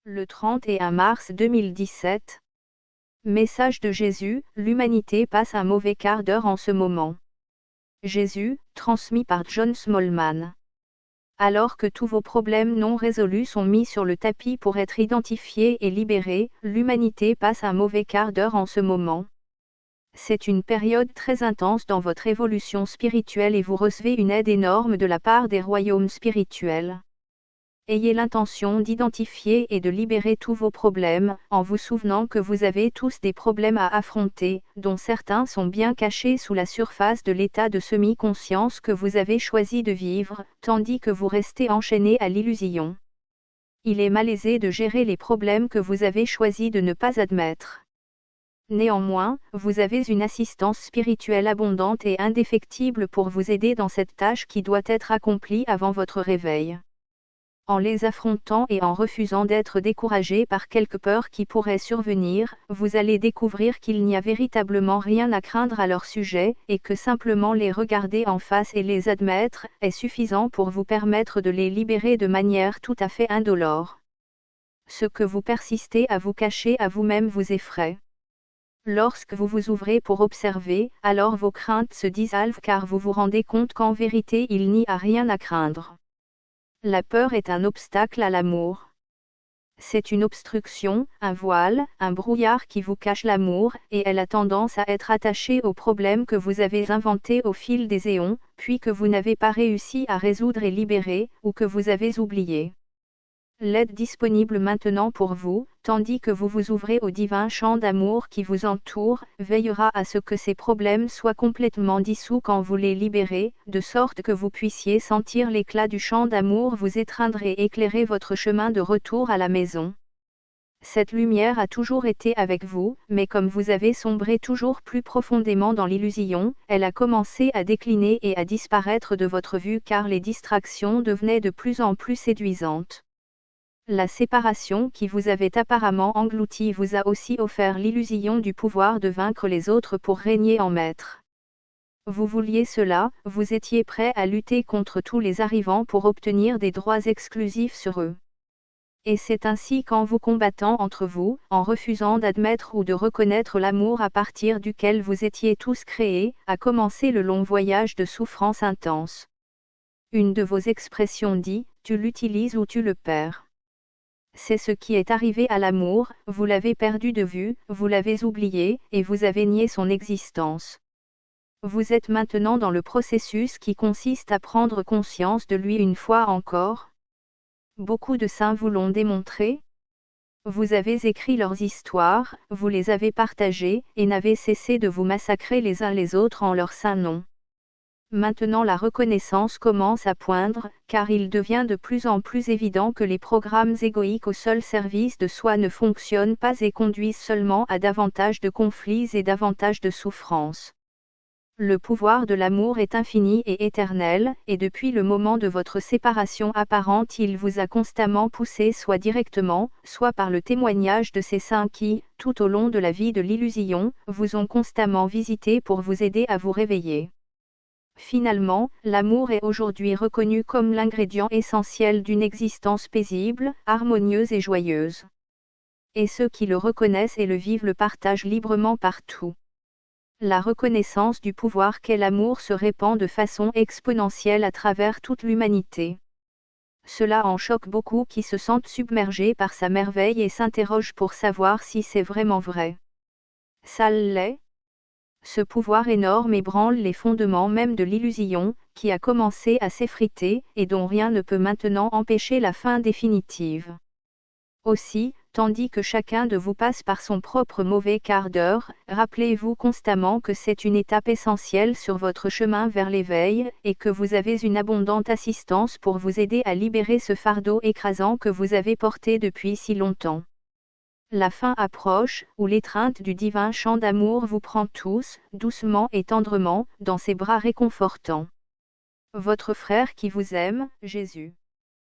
Le 31 mars 2017. Message de Jésus, l'humanité passe un mauvais quart d'heure en ce moment. Jésus, transmis par John Smallman. Alors que tous vos problèmes non résolus sont mis sur le tapis pour être identifiés et libérés, l'humanité passe un mauvais quart d'heure en ce moment. C'est une période très intense dans votre évolution spirituelle et vous recevez une aide énorme de la part des royaumes spirituels. Ayez l'intention d'identifier et de libérer tous vos problèmes, en vous souvenant que vous avez tous des problèmes à affronter, dont certains sont bien cachés sous la surface de l'état de semi-conscience que vous avez choisi de vivre, tandis que vous restez enchaîné à l'illusion. Il est malaisé de gérer les problèmes que vous avez choisi de ne pas admettre. Néanmoins, vous avez une assistance spirituelle abondante et indéfectible pour vous aider dans cette tâche qui doit être accomplie avant votre réveil. En les affrontant et en refusant d'être découragé par quelque peur qui pourrait survenir, vous allez découvrir qu'il n'y a véritablement rien à craindre à leur sujet, et que simplement les regarder en face et les admettre, est suffisant pour vous permettre de les libérer de manière tout à fait indolore. Ce que vous persistez à vous cacher à vous-même vous effraie. Lorsque vous vous ouvrez pour observer, alors vos craintes se dissolvent car vous vous rendez compte qu'en vérité il n'y a rien à craindre. La peur est un obstacle à l'amour. C'est une obstruction, un voile, un brouillard qui vous cache l'amour, et elle a tendance à être attachée aux problèmes que vous avez inventés au fil des éons, puis que vous n'avez pas réussi à résoudre et libérer, ou que vous avez oublié. L'aide disponible maintenant pour vous, tandis que vous vous ouvrez au divin champ d'amour qui vous entoure, veillera à ce que ces problèmes soient complètement dissous quand vous les libérez, de sorte que vous puissiez sentir l'éclat du champ d'amour vous étreindre et éclairer votre chemin de retour à la maison. Cette lumière a toujours été avec vous, mais comme vous avez sombré toujours plus profondément dans l'illusion, elle a commencé à décliner et à disparaître de votre vue car les distractions devenaient de plus en plus séduisantes. La séparation qui vous avait apparemment englouti vous a aussi offert l'illusion du pouvoir de vaincre les autres pour régner en maître. Vous vouliez cela, vous étiez prêt à lutter contre tous les arrivants pour obtenir des droits exclusifs sur eux. Et c'est ainsi qu'en vous combattant entre vous, en refusant d'admettre ou de reconnaître l'amour à partir duquel vous étiez tous créés, a commencé le long voyage de souffrance intense. Une de vos expressions dit, tu l'utilises ou tu le perds. C'est ce qui est arrivé à l'amour, vous l'avez perdu de vue, vous l'avez oublié, et vous avez nié son existence. Vous êtes maintenant dans le processus qui consiste à prendre conscience de lui une fois encore. Beaucoup de saints vous l'ont démontré. Vous avez écrit leurs histoires, vous les avez partagées, et n'avez cessé de vous massacrer les uns les autres en leur saint nom. Maintenant la reconnaissance commence à poindre, car il devient de plus en plus évident que les programmes égoïques au seul service de soi ne fonctionnent pas et conduisent seulement à davantage de conflits et davantage de souffrances. Le pouvoir de l'amour est infini et éternel, et depuis le moment de votre séparation apparente il vous a constamment poussé soit directement, soit par le témoignage de ces saints qui, tout au long de la vie de l'illusion, vous ont constamment visité pour vous aider à vous réveiller. Finalement, l'amour est aujourd'hui reconnu comme l'ingrédient essentiel d'une existence paisible, harmonieuse et joyeuse. Et ceux qui le reconnaissent et le vivent le partagent librement partout. La reconnaissance du pouvoir qu'est l'amour se répand de façon exponentielle à travers toute l'humanité. Cela en choque beaucoup qui se sentent submergés par sa merveille et s'interrogent pour savoir si c'est vraiment vrai. Ça l'est. Ce pouvoir énorme ébranle les fondements même de l'illusion, qui a commencé à s'effriter, et dont rien ne peut maintenant empêcher la fin définitive. Aussi, tandis que chacun de vous passe par son propre mauvais quart d'heure, rappelez-vous constamment que c'est une étape essentielle sur votre chemin vers l'éveil, et que vous avez une abondante assistance pour vous aider à libérer ce fardeau écrasant que vous avez porté depuis si longtemps. La fin approche, où l'étreinte du divin champ d'amour vous prend tous, doucement et tendrement, dans ses bras réconfortants. Votre frère qui vous aime, Jésus.